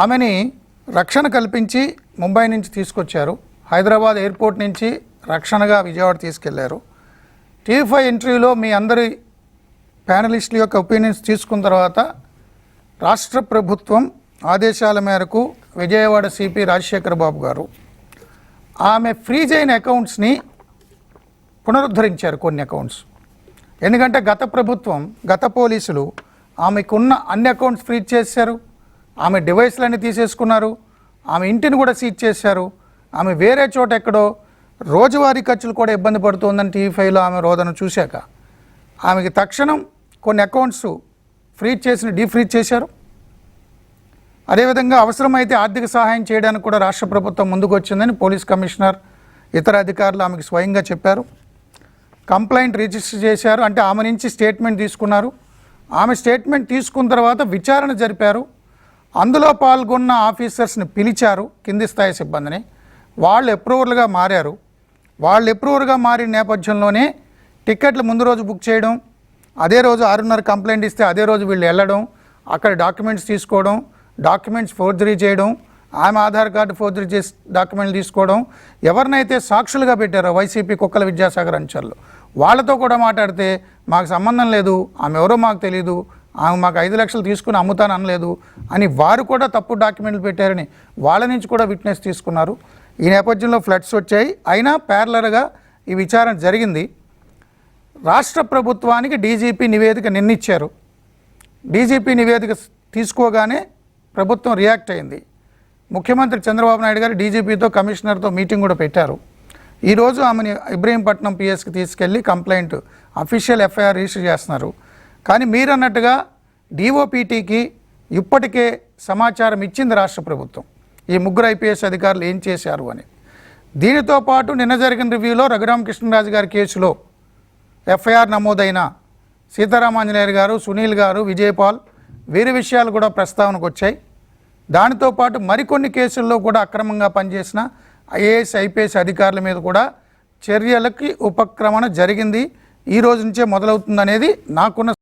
ఆమెని రక్షణ కల్పించి ముంబై నుంచి తీసుకొచ్చారు. హైదరాబాద్ ఎయిర్పోర్ట్ నుంచి రక్షణగా విజయవాడ తీసుకెళ్లారు. టీవీ5 ఇంటర్వ్యూలో మీ అందరి ప్యానలిస్టుల యొక్క ఒపీనియన్స్ తీసుకున్న తర్వాత రాష్ట్ర ప్రభుత్వం ఆదేశాల మేరకు విజయవాడ సిపి రాజశేఖర్ బాబు గారు ఆమె ఫ్రీజ్ అయిన అకౌంట్స్ని పునరుద్ధరించారు. కొన్ని అకౌంట్స్ ఎందుకంటే గత పోలీసులు ఆమెకున్న అన్ని అకౌంట్స్ ఫ్రీజ్ చేశారు. ఆమె డివైస్లన్నీ తీసేసుకున్నారు. ఆమె ఇంటిని కూడా సీజ్ చేశారు. ఆమె వేరే చోట ఎక్కడో రోజువారీ ఖర్చులు కూడా ఇబ్బంది పడుతుందని టీవీ5లో ఆమె రోదన చూశాక ఆమెకి తక్షణం కొన్ని అకౌంట్స్ ఫ్రీజ్ చేసి డీఫ్రీజ్ చేశారు. అదేవిధంగా అవసరమైతే ఆర్థిక సహాయం చేయడానికి కూడా రాష్ట్ర ప్రభుత్వం ముందుకు వచ్చిందని పోలీస్ కమిషనర్ ఇతర అధికారులు ఆమెకు స్వయంగా చెప్పారు. కంప్లైంట్ రిజిస్టర్ చేశారు. అంటే ఆమె నుంచి స్టేట్మెంట్ తీసుకున్నారు. ఆమె స్టేట్మెంట్ తీసుకున్న తర్వాత విచారణ జరిపారు. అందులో పాల్గొన్న ఆఫీసర్స్ని పిలిచారు, కింది స్థాయి సిబ్బందిని. వాళ్ళు అప్రూవర్లుగా మారారు. వాళ్ళు అప్రూవర్గా మారిన నేపథ్యంలోనే టికెట్లు ముందు రోజు బుక్ చేయడం, అదే రోజు 6:30 కంప్లైంట్ ఇస్తే అదే రోజు వీళ్ళు వెళ్ళడం, అక్కడ డాక్యుమెంట్స్ తీసుకోవడం, డాక్యుమెంట్స్ ఫోర్జరీ చేయడం, ఆమె ఆధార్ కార్డు ఫోర్జరీ చేసి డాక్యుమెంట్లు తీసుకోవడం, ఎవరినైతే సాక్షులుగా పెట్టారో వైసీపీ కుక్కల విద్యాసాగర్ అనుచరులు వాళ్ళతో కూడా మాట్లాడితే మాకు సంబంధం లేదు, ఆమె ఎవరో మాకు తెలియదు, ఆమె మాకు 5 లక్షలు తీసుకుని అమ్ముతాను అనలేదు అని వారు కూడా తప్పు డాక్యుమెంట్లు పెట్టారని వాళ్ళ నుంచి కూడా విట్నెస్ తీసుకున్నారు. ఈ నేపథ్యంలో ఫ్లడ్స్ వచ్చాయి. అయినా ప్యారలర్గా ఈ విచారణ జరిగింది. రాష్ట్ర ప్రభుత్వానికి డీజీపీ నివేదిక నిన్నిచ్చారు. డీజీపీ నివేదిక తీసుకోగానే ప్రభుత్వం రియాక్ట్ అయింది. ముఖ్యమంత్రి చంద్రబాబు నాయుడు గారు డీజీపీతో కమిషనర్తో మీటింగ్ కూడా పెట్టారు. ఈరోజు ఆమెని ఇబ్రహీంపట్నం పిఎస్కి తీసుకెళ్ళి కంప్లైంట్ అఫీషియల్ ఎఫ్ఐఆర్ రిజిస్టర్ చేస్తున్నారు. కానీ మీరన్నట్టుగా డిఓపిటీకి ఇప్పటికే సమాచారం ఇచ్చింది రాష్ట్ర ప్రభుత్వం, ఈ ముగ్గురు ఐపీఎస్ అధికారులు ఏం చేశారు అని. దీనితో పాటు నిన్న జరిగిన రివ్యూలో రఘురామకృష్ణరాజు గారి కేసులో ఎఫ్ఐఆర్ నమోదైన సీతారామాంజనేయులు గారు, సునీల్ గారు, విజయపాల్ వీరి విషయాలు కూడా ప్రస్తావనకు వచ్చాయి. దానితో పాటు మరికొన్ని కేసుల్లో కూడా అక్రమంగా పనిచేసిన ఐఏఎస్ ఐపీఎస్ అధికారుల మీద కూడా చర్యలకి ఉపక్రమణ జరిగింది. ఈ రోజు నుంచే మొదలవుతుందనేది నాకున్న